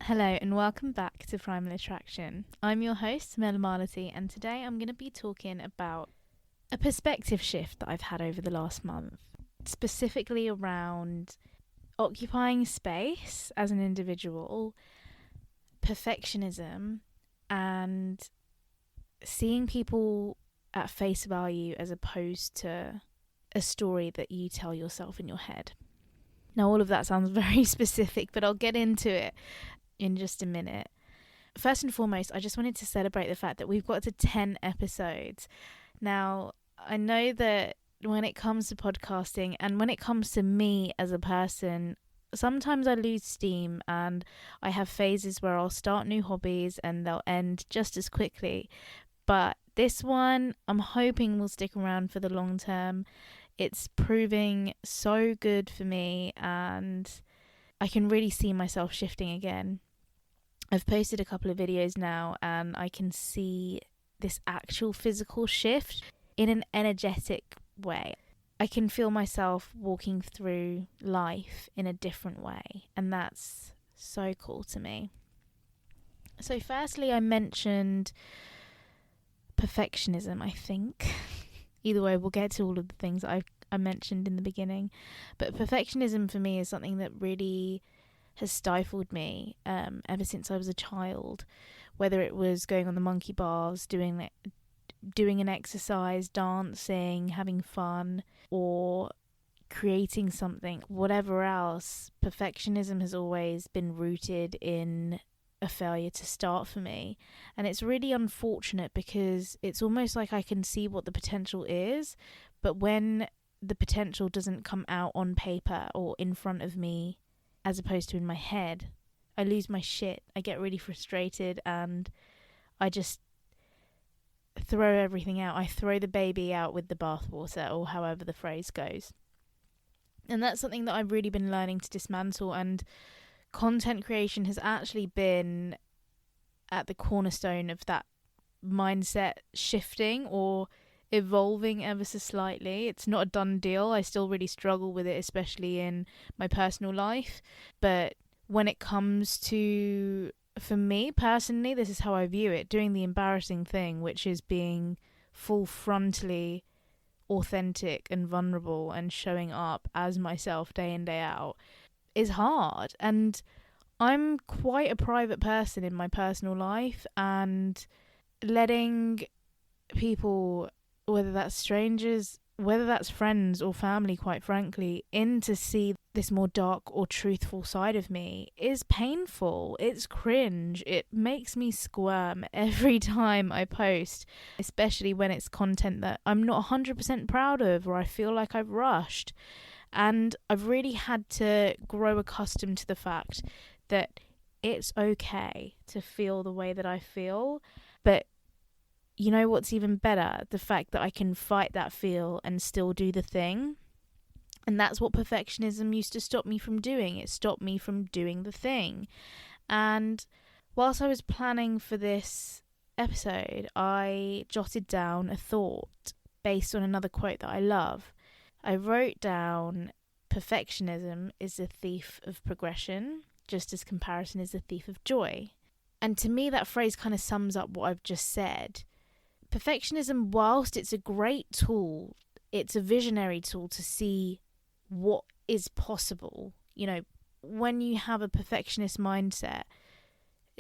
Hello and welcome back to Primal Attraction. I'm your host, Mel Marlity, and today I'm going to be talking about a perspective shift that I've had over the last month, specifically around occupying space as an individual, perfectionism, and seeing people at face value as opposed to a story that you tell yourself in your head. Now, all of that sounds very specific, but I'll get into it in just a minute. First and foremost, I just wanted to celebrate the fact that we've got to 10 episodes. Now, I know that when it comes to podcasting and when it comes to me as a person, sometimes I lose steam and I have phases where I'll start new hobbies and they'll end just as quickly. But this one, I'm hoping will stick around for the long term. It's proving so good for me and I can really see myself shifting again. I've posted a couple of videos now and I can see this actual physical shift in an energetic way. I can feel myself walking through life in a different way, and that's so cool to me. So firstly, I mentioned perfectionism, I think. Either way, we'll get to all of the things that I mentioned in the beginning. But perfectionism for me is something that really has stifled me ever since I was a child, whether it was going on the monkey bars, doing an exercise, dancing, having fun, or creating something, whatever else. Perfectionism has always been rooted in a failure to start for me, and it's really unfortunate because it's almost like I can see what the potential is, but when the potential doesn't come out on paper or in front of me as opposed to in my head, I lose my shit. I get really frustrated and I just throw everything out. I throw the baby out with the bathwater, or however the phrase goes. And that's something that I've really been learning to dismantle, and content creation has actually been at the cornerstone of that mindset shifting or evolving ever so slightly. It's not a done deal. I still really struggle with it, especially in my personal life. But when it comes to, for me personally, this is how I view it, doing the embarrassing thing, which is being full frontally authentic and vulnerable and showing up as myself day in, day out, is hard. And I'm quite a private person in my personal life, and letting people, whether that's strangers, whether that's friends or family, quite frankly, in to see this more dark or truthful side of me is painful. It's cringe. It makes me squirm every time I post, especially when it's content that I'm not 100% proud of or I feel like I've rushed. And I've really had to grow accustomed to the fact that it's okay to feel the way that I feel, but you know what's even better? The fact that I can fight that feel and still do the thing. And that's what perfectionism used to stop me from doing. It stopped me from doing the thing. And whilst I was planning for this episode, I jotted down a thought based on another quote that I love. I wrote down, perfectionism is a thief of progression, just as comparison is a thief of joy. And to me, that phrase kind of sums up what I've just said. Perfectionism, whilst it's a great tool, it's a visionary tool to see what is possible. You know, when you have a perfectionist mindset,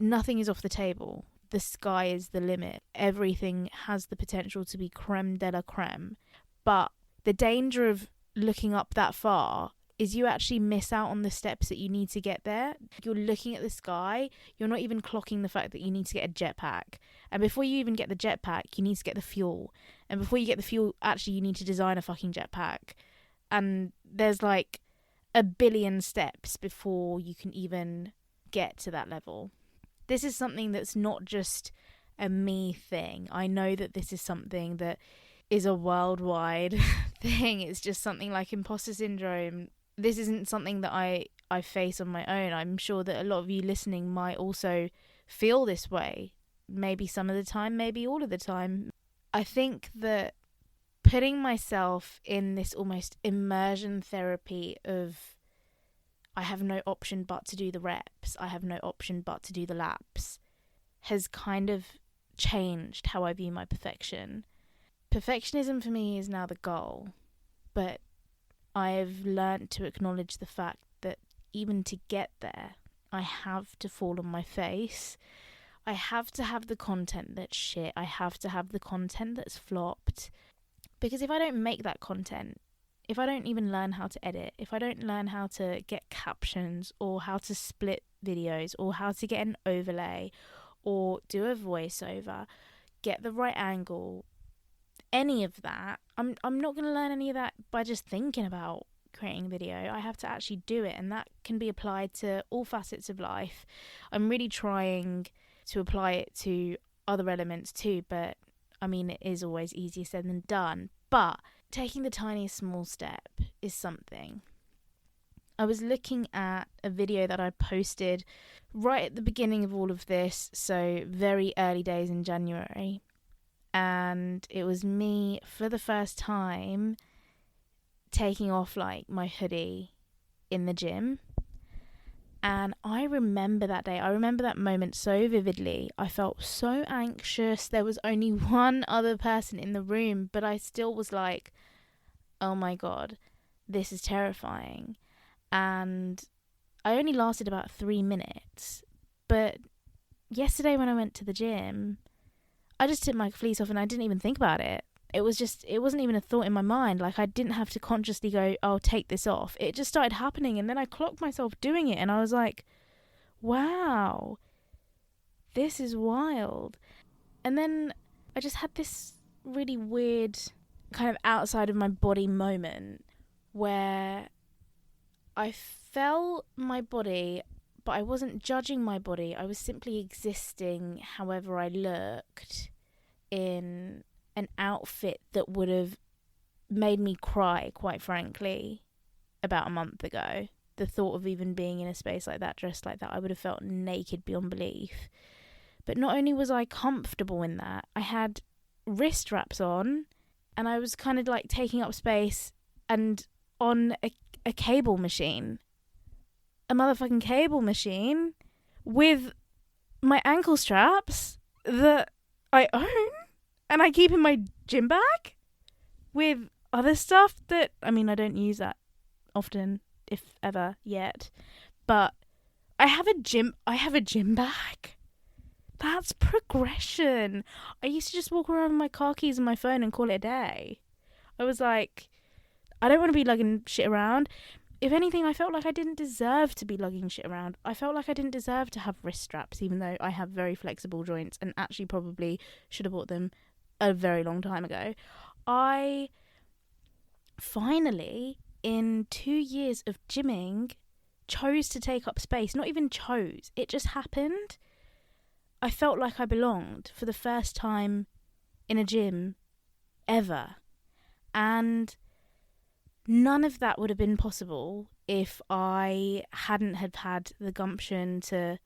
nothing is off the table. The sky is the limit. Everything has the potential to be creme de la creme. But the danger of looking up that far is you actually miss out on the steps that you need to get there. You're looking at the sky, you're not even clocking the fact that you need to get a jetpack. And before you even get the jetpack, you need to get the fuel. And before you get the fuel, actually you need to design a fucking jetpack. And there's like a billion steps before you can even get to that level. This is something that's not just a me thing. I know that this is something that is a worldwide thing. It's just something like imposter syndrome. This isn't something that I face on my own. I'm sure that a lot of you listening might also feel this way. Maybe some of the time, maybe all of the time. I think that putting myself in this almost immersion therapy of I have no option but to do the reps, I have no option but to do the laps, has kind of changed how I view my perfection. Perfectionism for me is now the goal, but I've learnt to acknowledge the fact that even to get there, I have to fall on my face. I have to have the content that's shit. I have to have the content that's flopped. Because if I don't make that content, if I don't even learn how to edit, if I don't learn how to get captions or how to split videos or how to get an overlay or do a voiceover, get the right angle, any of that, I'm not going to learn any of that by just thinking about creating video. I have to actually do it, and that can be applied to all facets of life. I'm really trying to apply it to other elements too, but I mean, it is always easier said than done. But taking the tiniest small step is something. I was looking at a video that I posted right at the beginning of all of this, so very early days in January, and it was me for the first time taking off like my hoodie in the gym. And I remember that day, I remember that moment so vividly. I felt so anxious. There was only one other person in the room, but I still was like, oh my God, this is terrifying. And I only lasted about 3 minutes. But yesterday when I went to the gym, I just took my fleece off and I didn't even think about it. It wasn't even a thought in my mind. Like, I didn't have to consciously go, oh, take this off. It just started happening, and then I clocked myself doing it, and I was like, wow, this is wild. And then I just had this really weird kind of outside of my body moment where I felt my body, but I wasn't judging my body. I was simply existing however I looked in an outfit that would have made me cry, quite frankly, about a month ago. The thought of even being in a space like that, dressed like that, I would have felt naked beyond belief. But not only was I comfortable in that, I had wrist straps on, and I was kind of like taking up space and on a cable machine. A motherfucking cable machine with my ankle straps that I own. And I keep in my gym bag with other stuff that, I mean, I don't use that often, if ever, yet. But I have a gym bag. That's progression. I used to just walk around with my car keys and my phone and call it a day. I was like, I don't want to be lugging shit around. If anything, I felt like I didn't deserve to be lugging shit around. I felt like I didn't deserve to have wrist straps, even though I have very flexible joints and actually probably should have bought them a very long time ago. I finally, in 2 years of gymming, chose to take up space. Not even chose, it just happened. I felt like I belonged for the first time in a gym ever. And none of that would have been possible if I hadn't have had the gumption to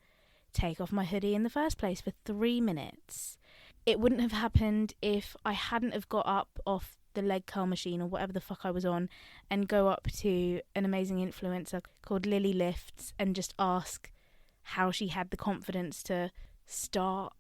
take off my hoodie in the first place for 3 minutes. It wouldn't have happened if I hadn't have got up off the leg curl machine or whatever the fuck I was on and go up to an amazing influencer called Lily Lifts and just ask how she had the confidence to start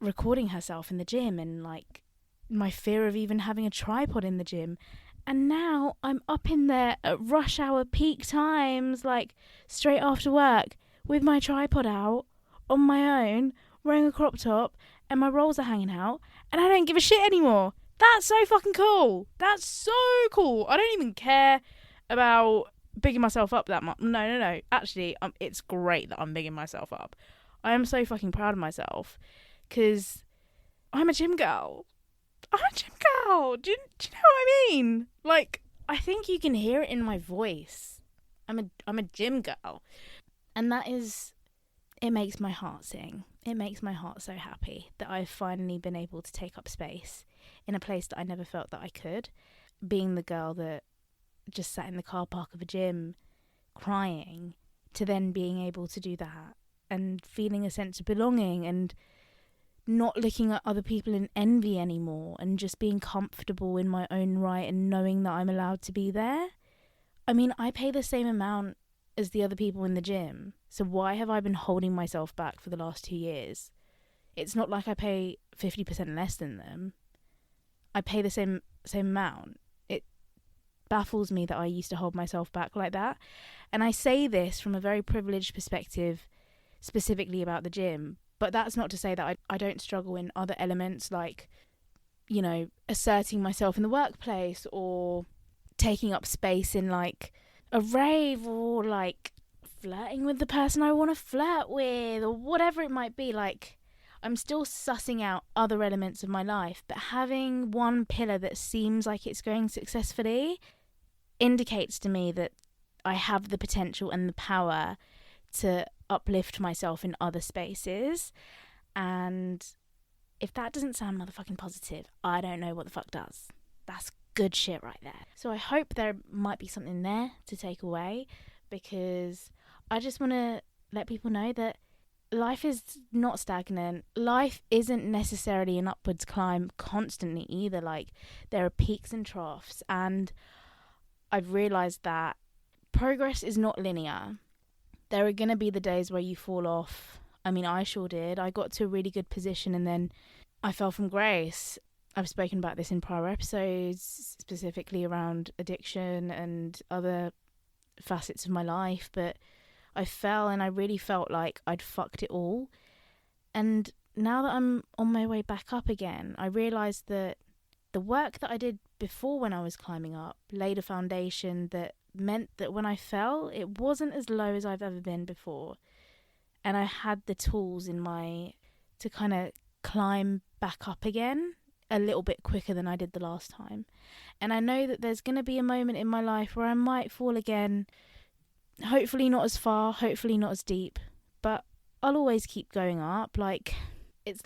recording herself in the gym, and like my fear of even having a tripod in the gym. And now I'm up in there at rush hour peak times, like straight after work, with my tripod out on my own, wearing a crop top, and my rolls are hanging out, and I don't give a shit anymore. That's so fucking cool. That's so cool. I don't even care about bigging myself up that much. No. Actually, it's great that I'm bigging myself up. I am so fucking proud of myself because I'm a gym girl. I'm a gym girl. Do you know what I mean? Like, I think you can hear it in my voice. I'm a gym girl. And that is, it makes my heart sing. It makes my heart so happy that I've finally been able to take up space in a place that I never felt that I could. Being the girl that just sat in the car park of a gym crying, to then being able to do that and feeling a sense of belonging and not looking at other people in envy anymore and just being comfortable in my own right and knowing that I'm allowed to be there. I mean, I pay the same amount as the other people in the gym. So why have I been holding myself back for the last 2 years? It's not like I pay 50% less than them. I pay the same amount. It baffles me that I used to hold myself back like that. And I say this from a very privileged perspective, specifically about the gym. But that's not to say that I don't struggle in other elements, like, you know, asserting myself in the workplace, or taking up space in like a rave, or like flirting with the person I want to flirt with, or whatever it might be. Like, I'm still sussing out other elements of my life, but having one pillar that seems like it's going successfully indicates to me that I have the potential and the power to uplift myself in other spaces. And if that doesn't sound motherfucking positive, I don't know what the fuck does. That's good shit right there. So I hope there might be something there to take away, because I just want to let people know that life is not stagnant. Life isn't necessarily an upwards climb constantly either. Like, there are peaks and troughs, and I've realised that progress is not linear. There are going to be the days where you fall off. I mean, I sure did. I got to a really good position and then I fell from grace. I've spoken about this in prior episodes, specifically around addiction and other facets of my life, but I fell and I really felt like I'd fucked it all. And now that I'm on my way back up again, I realised that the work that I did before when I was climbing up laid a foundation that meant that when I fell, it wasn't as low as I've ever been before. And I had the tools to kind of climb back up again a little bit quicker than I did the last time. And I know that there's going to be a moment in my life where I might fall again. Hopefully not as far, hopefully not as deep, but I'll always keep going up. It's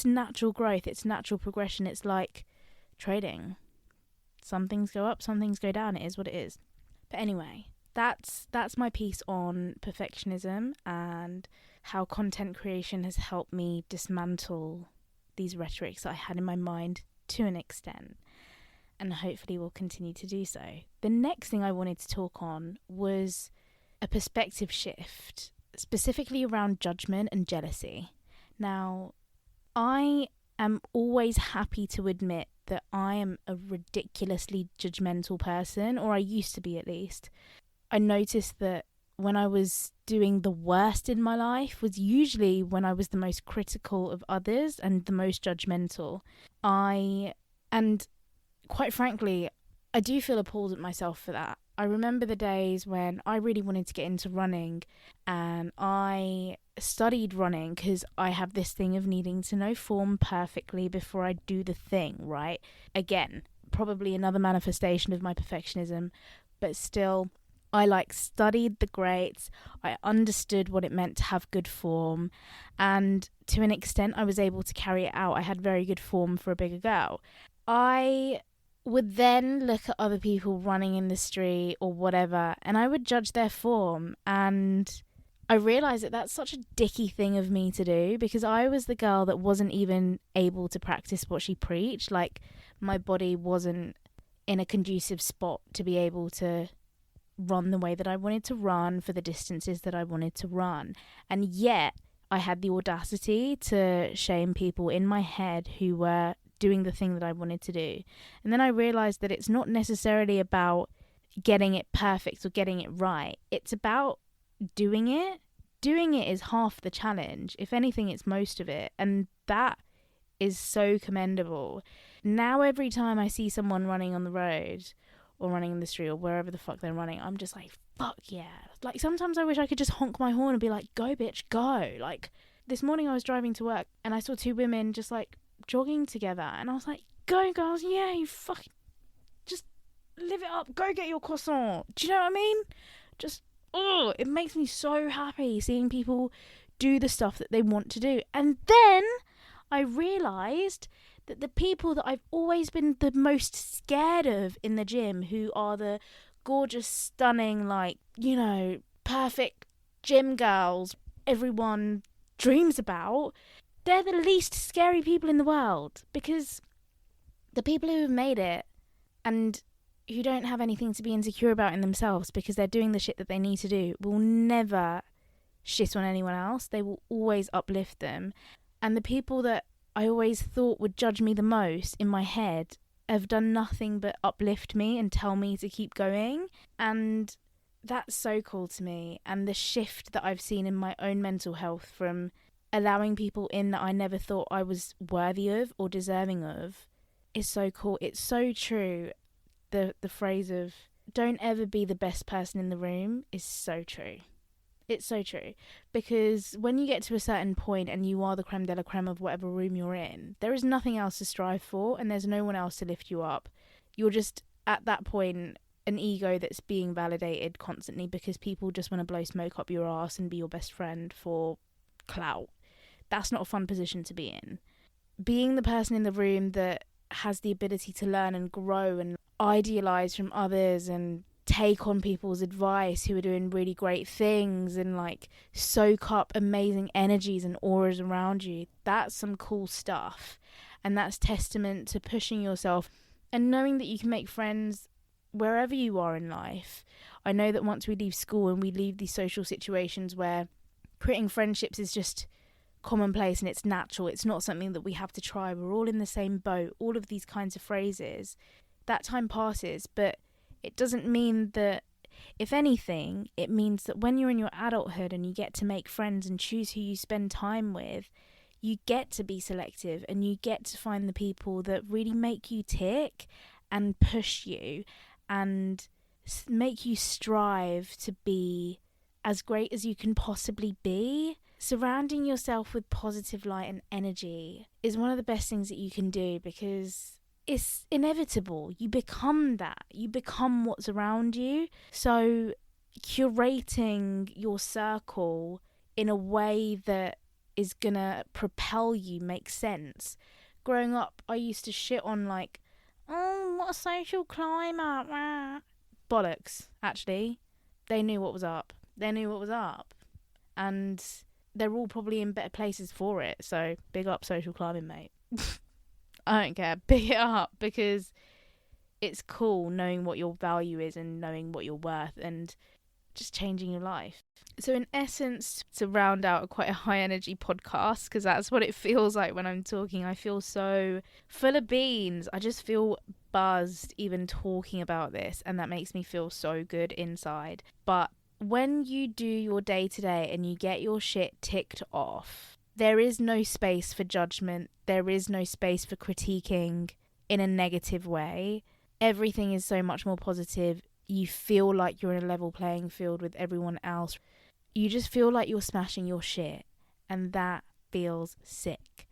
natural growth, it's natural progression. It's like trading. Some things go up, some things go down. It is what it is. But anyway, that's my piece on perfectionism and how content creation has helped me dismantle these rhetorics that I had in my mind to an extent, and hopefully will continue to do so. The next thing I wanted to talk on was a perspective shift, specifically around judgment and jealousy. Now, I am always happy to admit that I am a ridiculously judgmental person, or I used to be at least. I noticed that when I was doing the worst in my life was usually when I was the most critical of others and the most judgmental. And quite frankly, I do feel appalled at myself for that. I remember the days when I really wanted to get into running, and I studied running because I have this thing of needing to know form perfectly before I do the thing, right? Again, probably another manifestation of my perfectionism, but still, I studied the greats. I understood what it meant to have good form, and to an extent I was able to carry it out. I had very good form for a bigger girl. I would then look at other people running in the street or whatever, and I would judge their form, and I realised that that's such a dicky thing of me to do, because I was the girl that wasn't even able to practice what she preached. Like, my body wasn't in a conducive spot to be able to run the way that I wanted to run for the distances that I wanted to run. And yet I had the audacity to shame people in my head who were doing the thing that I wanted to do. And then I realized that it's not necessarily about getting it perfect or getting it right. It's about doing it. Doing it is half the challenge. If anything, it's most of it. And that is so commendable. Now every time I see someone running on the road or running in the street or wherever the fuck they're running, I'm just like, fuck yeah. Like, sometimes I wish I could just honk my horn and be like, go bitch, go. Like, this morning I was driving to work and I saw two women just like jogging together, and I was like, go girls, yeah, you fucking just live it up, go get your croissant. Do you know what I mean? Just, oh, it makes me so happy seeing people do the stuff that they want to do. And then I realised that the people that I've always been the most scared of in the gym, who are the gorgeous, stunning, like, you know, perfect gym girls everyone dreams about, they're the least scary people in the world, because the people who have made it and who don't have anything to be insecure about in themselves because they're doing the shit that they need to do will never shit on anyone else. They will always uplift them. And the people that I always thought would judge me the most in my head have done nothing but uplift me and tell me to keep going. And that's so cool to me. And the shift that I've seen in my own mental health from allowing people in that I never thought I was worthy of or deserving of is so cool. It's so true. The phrase of don't ever be the best person in the room is so true. It's so true. Because when you get to a certain point and you are the creme de la creme of whatever room you're in, there is nothing else to strive for and there's no one else to lift you up. You're just, at that point, an ego that's being validated constantly because people just want to blow smoke up your ass and be your best friend for clout. That's not a fun position to be in. Being the person in the room that has the ability to learn and grow and idealize from others and take on people's advice who are doing really great things and like soak up amazing energies and auras around you, that's some cool stuff. And that's testament to pushing yourself and knowing that you can make friends wherever you are in life. I know that once we leave school and we leave these social situations where creating friendships is just commonplace and it's natural, it's not something that we have to try, we're all in the same boat, all of these kinds of phrases, that time passes. But it doesn't mean that, if anything, it means that when you're in your adulthood and you get to make friends and choose who you spend time with, you get to be selective and you get to find the people that really make you tick and push you and make you strive to be as great as you can possibly be. Surrounding yourself with positive light and energy is one of the best things that you can do because it's inevitable. You become that. You become what's around you. So curating your circle in a way that is gonna propel you makes sense. Growing up, I used to shit on like, oh, what a social climate. Bollocks, actually. They knew what was up. And they're all probably in better places for it. So big up social climbing, mate. I don't care. Big it up because it's cool knowing what your value is and knowing what you're worth and just changing your life. So in essence, to round out quite a high energy podcast, because that's what it feels like when I'm talking, I feel so full of beans. I just feel buzzed even talking about this, and that makes me feel so good inside. But when you do your day to day and you get your shit ticked off, there is no space for judgment. There is no space for critiquing in a negative way. Everything is so much more positive. You feel like you're in a level playing field with everyone else. You just feel like you're smashing your shit, and that feels sick.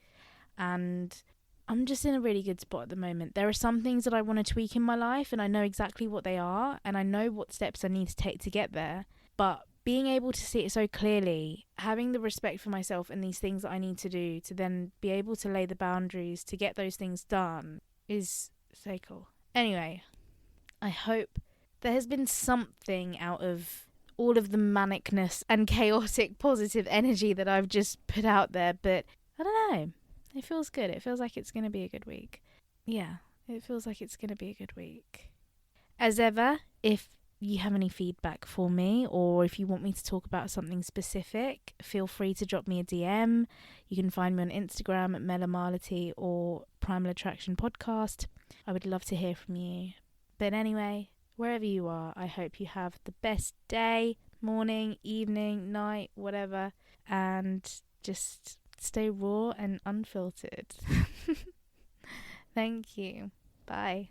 And I'm just in a really good spot at the moment. There are some things that I want to tweak in my life, and I know exactly what they are, and I know what steps I need to take to get there. But being able to see it so clearly, having the respect for myself and these things that I need to do to then be able to lay the boundaries to get those things done is so cool. Anyway, I hope there has been something out of all of the manicness and chaotic positive energy that I've just put out there, but I don't know. It feels good. It feels like it's going to be a good week. Yeah, it feels like it's going to be a good week. As ever, if you have any feedback for me or if you want me to talk about something specific, feel free to drop me a DM. You can find me on Instagram at Melamality or Primal Attraction Podcast. I would love to hear from you. But anyway, wherever you are, I hope you have the best day, morning, evening, night, whatever, and just stay raw and unfiltered. Thank you. Bye.